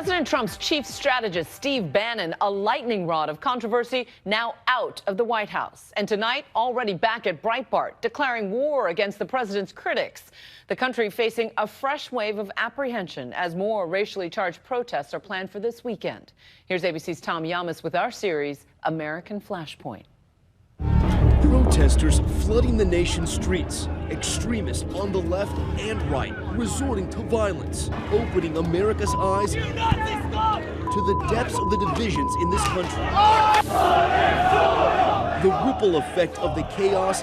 President Trump's chief strategist, Steve Bannon, a lightning rod of controversy, now out of the White House. And tonight, already back at Breitbart, declaring war against the president's critics. The country facing a fresh wave of apprehension as more racially charged protests are planned for this weekend. Here's ABC's Tom Yamas with our series, American Flashpoint. Protesters flooding the nation's streets, extremists on the left and right resorting to violence, opening America's eyes to the depths of the divisions in this country. The ripple effect of the chaos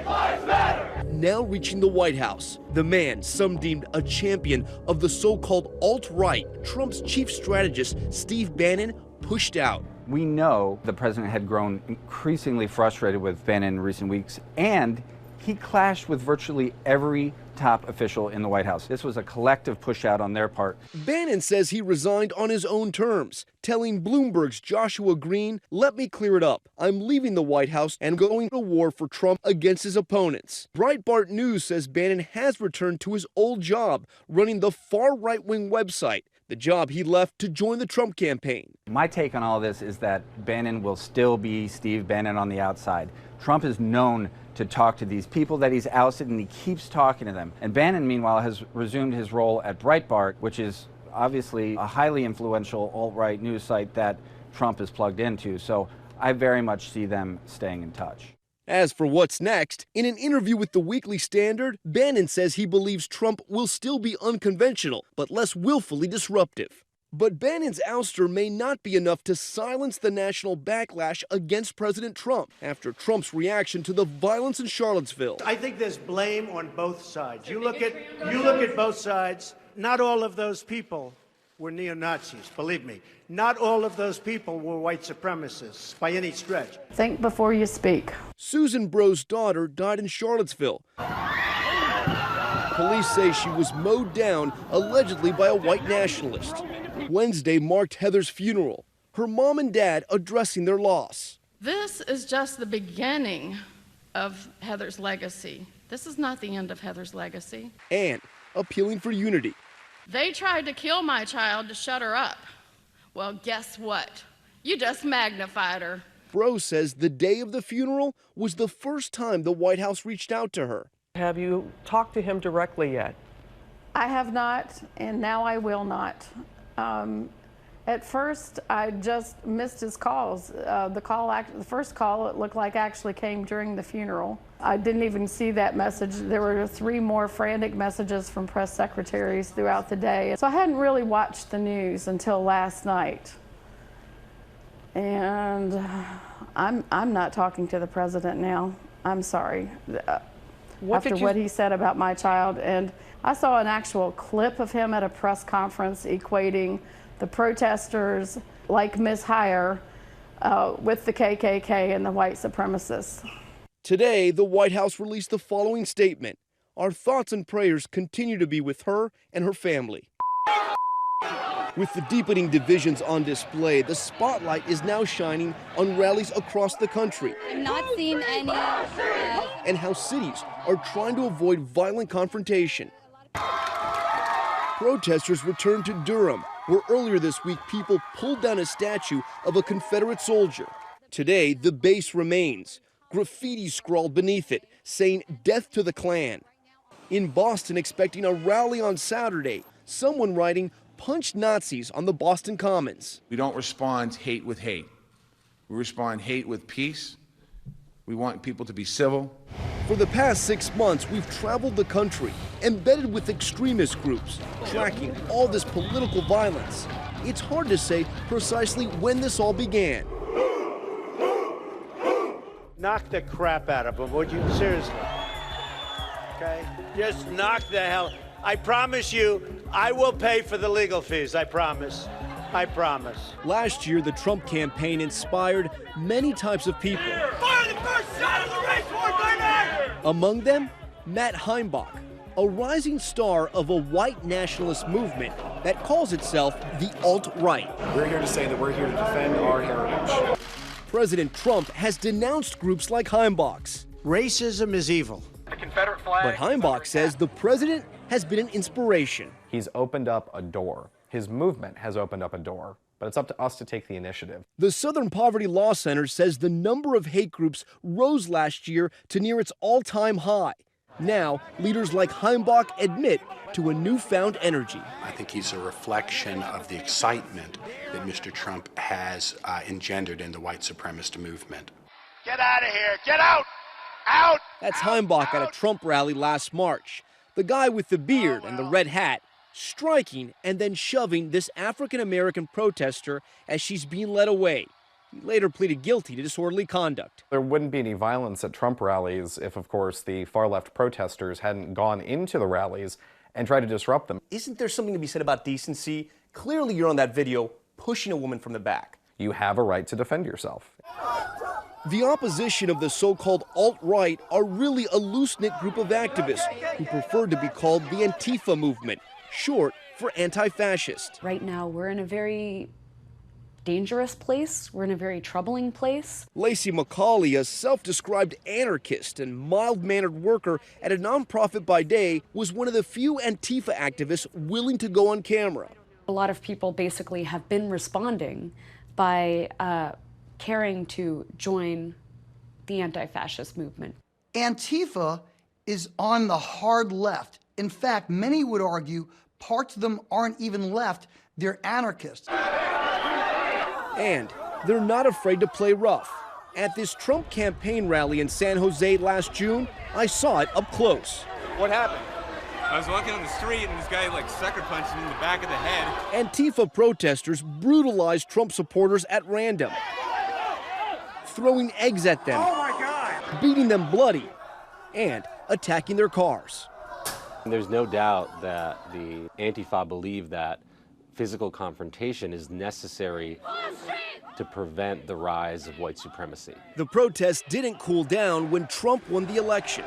now reaching the White House. The man some deemed a champion of the so-called alt-right, Trump's chief strategist, Steve Bannon, pushed out. We know the president had grown increasingly frustrated with Bannon in recent weeks, and he clashed with virtually every top official in the White House. This was a collective push out on their part. Bannon says he resigned on his own terms, telling Bloomberg's Joshua Green, "Let me clear it up. I'm leaving the White House and going to war for Trump against his opponents." Breitbart News says Bannon has returned to his old job, running the far right-wing website, the job he left to join the Trump campaign. My take on all this is that Bannon will still be Steve Bannon on the outside. Trump is known to talk to these people that he's ousted, and he keeps talking to them. And Bannon, meanwhile, has resumed his role at Breitbart, which is obviously a highly influential alt-right news site that Trump is plugged into. So I very much see them staying in touch. As for what's next, in an interview with the Weekly Standard, Bannon says he believes Trump will still be unconventional, but less willfully disruptive. But Bannon's ouster may not be enough to silence the national backlash against President Trump after Trump's reaction to the violence in Charlottesville. I think there's blame on both sides. You look at both sides. Not all of those people were neo-Nazis, believe me. Not all of those people were white supremacists by any stretch. Think before you speak. Susan Bro's daughter died in Charlottesville. Police say she was mowed down, allegedly by a white nationalist. Wednesday marked Heather's funeral, her mom and dad addressing their loss. This is just the beginning of Heather's legacy. This is not the end of Heather's legacy. And appealing for unity. They tried to kill my child to shut her up. Well, guess what? You just magnified her. Bro says the day of the funeral was the first time the White House reached out to her. Have you talked to him directly yet? I have not, and now I will not. At first, I just missed his calls. The first call, it looked like actually came during the funeral. I didn't even see that message. There were 3 more frantic messages from press secretaries throughout the day. So I hadn't really watched the news until last night. And I'm not talking to the president now. I'm sorry. After what he said about my child. And I saw an actual clip of him at a press conference equating the protesters like Ms. Heyer with the KKK and the white supremacists. Today, the White House released the following statement. Our thoughts and prayers continue to be with her and her family. With the deepening divisions on display, the spotlight is now shining on rallies across the country. I've not seen any. And how cities are trying to avoid violent confrontation. Protesters returned to Durham, where earlier this week people pulled down a statue of a Confederate soldier. Today, the base remains. Graffiti scrawled beneath it, saying "Death to the Klan." In Boston, expecting a rally on Saturday, someone writing "Punch Nazis" on the Boston Commons. We don't respond hate with hate. We respond hate with peace. We want people to be civil. For the past 6 months, we've traveled the country, embedded with extremist groups, tracking all this political violence. It's hard to say precisely when this all began. Knock the crap out of them, would you? Seriously. Okay? Just knock the hell. I promise you, I will pay for the legal fees. I promise. I promise. Last year, the Trump campaign inspired many types of people. Fire the first shot of the race war, baby! Among them, Matt Heimbach, a rising star of a white nationalist movement that calls itself the alt-right. We're here to say that we're here to defend our heritage. President Trump has denounced groups like Heimbach's. Racism is evil. The Confederate flag. But Heimbach says the president has been an inspiration. He's opened up a door His movement has opened up a door, but it's up to us to take the initiative. The Southern Poverty Law Center says the number of hate groups rose last year to near its all-time high. Now, leaders like Heimbach admit to a newfound energy. I think he's a reflection of the excitement that Mr. Trump has engendered in the white supremacist movement. Get out of here! Get out! Out! That's Heimbach at a Trump rally last March. The guy with the beard and the red hat striking and then shoving this African-American protester as she's being led away. He later pleaded guilty to disorderly conduct. There wouldn't be any violence at Trump rallies if, of course, the far-left protesters hadn't gone into the rallies and tried to disrupt them. Isn't there something to be said about decency? Clearly you're on that video pushing a woman from the back. You have a right to defend yourself. The opposition of the so-called alt-right are really a loose-knit group of activists who prefer to be called the Antifa movement, short for anti-fascist. Right now, we're in a very dangerous place. We're in a very troubling place. Lacey McCauley, a self-described anarchist and mild-mannered worker at a nonprofit by day, was one of the few Antifa activists willing to go on camera. A lot of people basically have been responding by caring to join the anti-fascist movement. Antifa is on the hard left. In fact, many would argue parts of them aren't even left, they're anarchists. And they're not afraid to play rough. At this Trump campaign rally in San Jose last June, I saw it up close. What happened? I was walking on the street and this guy sucker punched me in the back of the head. Antifa protesters brutalized Trump supporters at random, throwing eggs at them, beating them bloody, and attacking their cars. There's no doubt that the Antifa believe that physical confrontation is necessary to prevent the rise of white supremacy. The protests didn't cool down when Trump won the election.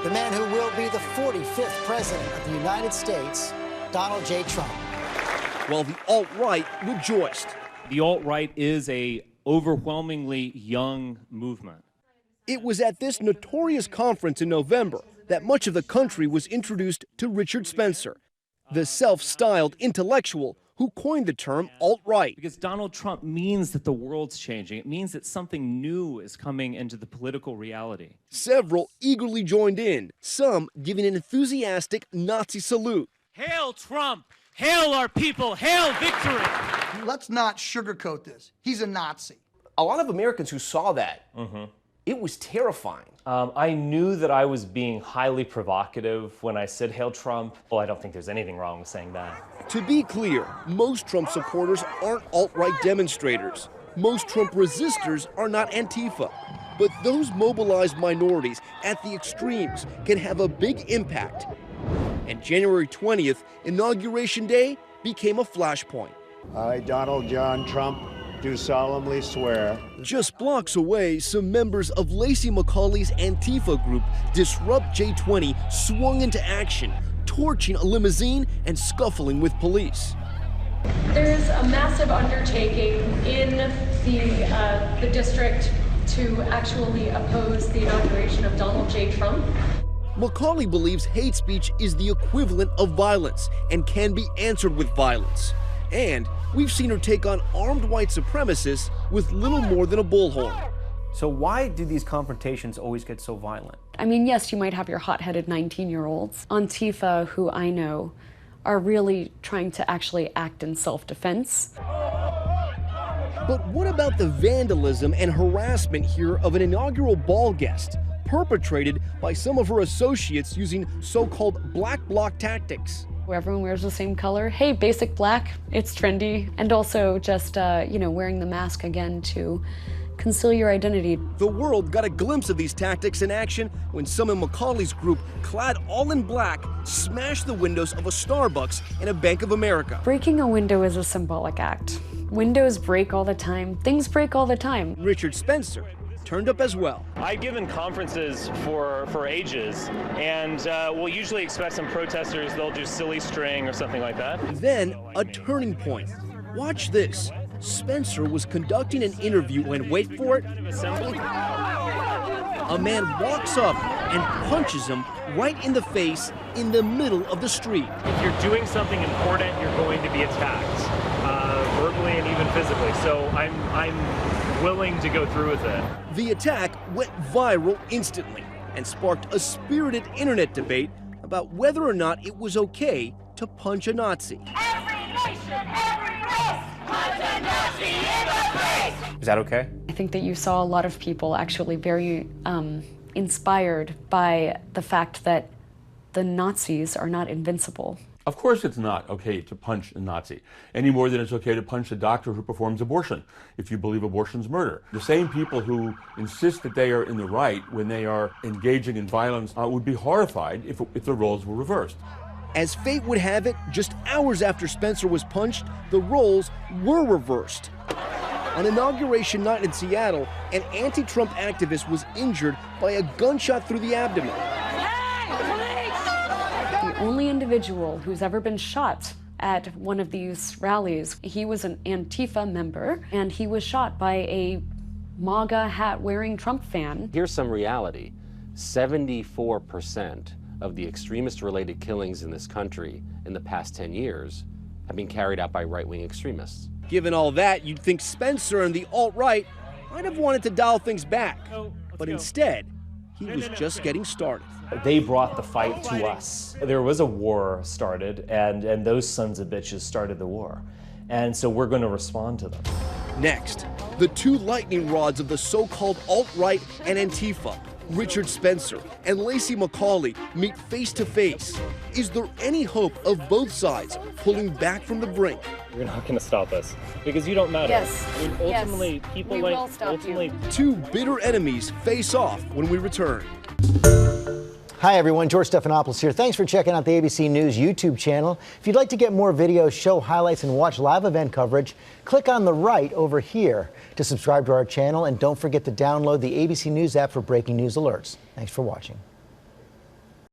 The man who will be the 45th president of the United States, Donald J. Trump. While the alt-right rejoiced. The alt-right is an overwhelmingly young movement. It was at this notorious conference in November that much of the country was introduced to Richard Spencer, the self-styled intellectual who coined the term alt-right. Because Donald Trump means that the world's changing. It means that something new is coming into the political reality. Several eagerly joined in, some giving an enthusiastic Nazi salute. Hail Trump! Hail our people! Hail victory! Let's not sugarcoat this. He's a Nazi. A lot of Americans who saw that, it was terrifying. I knew that I was being highly provocative when I said hail Trump. Well, I don't think there's anything wrong with saying that. To be clear, most Trump supporters aren't alt-right demonstrators. Most Trump resistors are not Antifa. But those mobilized minorities at the extremes can have a big impact. And January 20th, Inauguration Day, became a flashpoint. I, Donald John Trump, do solemnly swear. Just blocks away, some members of Lacey McCauley's Antifa group, Disrupt J20, swung into action, torching a limousine and scuffling with police. There's a massive undertaking in the district to actually oppose the inauguration of Donald J. Trump. McCauley believes hate speech is the equivalent of violence and can be answered with violence. And we've seen her take on armed white supremacists with little more than a bullhorn. So why do these confrontations always get so violent? I mean, yes, you might have your hot-headed 19-year-olds. Antifa, who I know, are really trying to actually act in self-defense. But what about the vandalism and harassment here of an inaugural ball guest, perpetrated by some of her associates using so-called black bloc tactics? Where everyone wears the same color. Hey, basic black, it's trendy. And also just, wearing the mask again to conceal your identity. The world got a glimpse of these tactics in action when some in McCauley's group, clad all in black, smashed the windows of a Starbucks and a Bank of America. Breaking a window is a symbolic act. Windows break all the time. Things break all the time. Richard Spencer turned up as well. I've given conferences for ages, and we'll usually expect some protesters, they'll do silly string or something like that. Then, a turning point. Watch this. Spencer was conducting an interview when, wait for it, a man walks up and punches him right in the face in the middle of the street. If you're doing something important, you're going to be attacked, verbally and even physically. So I'm willing to go through with it. The attack went viral instantly and sparked a spirited internet debate about whether or not it was okay to punch a Nazi. Every nation, every race, punch a Nazi in the face! Is that okay? I think that you saw a lot of people actually very inspired by the fact that the Nazis are not invincible. Of course it's not okay to punch a Nazi, any more than it's okay to punch a doctor who performs abortion, if you believe abortion's murder. The same people who insist that they are in the right when they are engaging in violence would be horrified if the roles were reversed. As fate would have it, just hours after Spencer was punched, the roles were reversed. On Inauguration night in Seattle, an anti-Trump activist was injured by a gunshot through the abdomen. The only individual who's ever been shot at one of these rallies, he was an Antifa member, and he was shot by a MAGA hat-wearing Trump fan. Here's some reality. 74% of the extremist-related killings in this country in the past 10 years have been carried out by right-wing extremists. Given all that, you'd think Spencer and the alt-right might have wanted to dial things back. But instead, he was just getting started. They brought the fight to us. There was a war started, and those sons of bitches started the war. And so we're going to respond to them. Next, the two lightning rods of the so-called alt-right and Antifa, Richard Spencer and Lacey McCauley, meet face to face. Is there any hope of both sides pulling back from the brink? You're not going to stop us because you don't matter. Yes. I mean, ultimately, people we like will stop you. Two bitter enemies face off when we return. Hi, everyone. George Stephanopoulos here. Thanks for checking out the ABC News YouTube channel. If you'd like to get more videos, show highlights, and watch live event coverage, click on the right over here to subscribe to our channel. And don't forget to download the ABC News app for breaking news alerts. Thanks for watching.